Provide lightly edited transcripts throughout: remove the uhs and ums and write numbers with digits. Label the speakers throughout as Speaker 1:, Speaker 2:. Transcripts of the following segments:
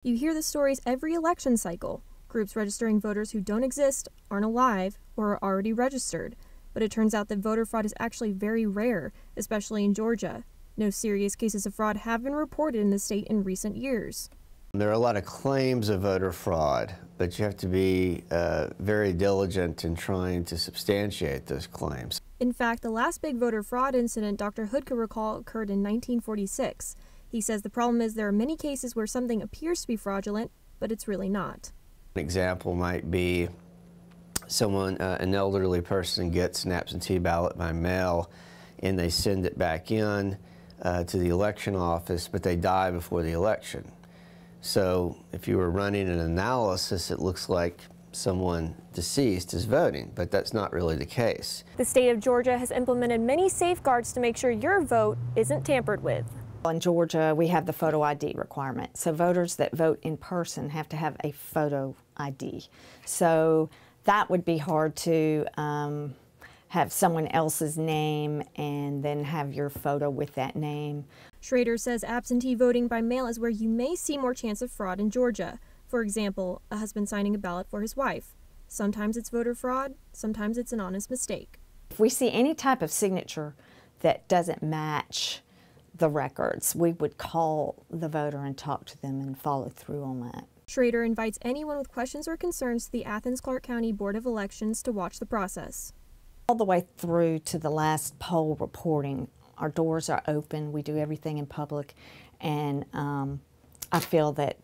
Speaker 1: You hear the stories every election cycle. Groups registering voters who don't exist, aren't alive, or are already registered. But it turns out that voter fraud is actually very rare, especially in Georgia. No serious cases of fraud have been reported in the state in recent years.
Speaker 2: There are a lot of claims of voter fraud, but you have to be very diligent in trying to substantiate those claims.
Speaker 1: In fact, the last big voter fraud incident Dr. Hood could recall occurred in 1946. He says the problem is there are many cases where something appears to be fraudulent, but it's really not.
Speaker 2: An example might be an elderly person gets an absentee ballot by mail and they send it back in to the election office, but they die before the election. So if you were running an analysis, it looks like someone deceased is voting, but that's not really the case.
Speaker 1: The state of Georgia has implemented many safeguards to make sure your vote isn't tampered with.
Speaker 3: In Georgia, we have the photo ID requirement. So voters that vote in person have to have a photo ID. So that would be hard to have someone else's name and then have your photo with that name.
Speaker 1: Schrader says absentee voting by mail is where you may see more chance of fraud in Georgia. For example, a husband signing a ballot for his wife. Sometimes it's voter fraud, sometimes it's an honest mistake.
Speaker 3: If we see any type of signature that doesn't match the records, we would call the voter and talk to them and follow through on that.
Speaker 1: Schrader invites anyone with questions or concerns to the Athens-Clarke County Board of Elections to watch the process.
Speaker 3: All the way through to the last poll reporting, our doors are open, we do everything in public, and I feel that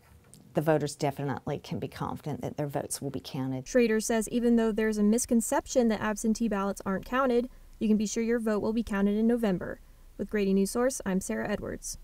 Speaker 3: the voters definitely can be confident that their votes will be counted.
Speaker 1: Schrader says even though there's a misconception that absentee ballots aren't counted, you can be sure your vote will be counted in November. With Grady News Source, I'm Sarah Edwards.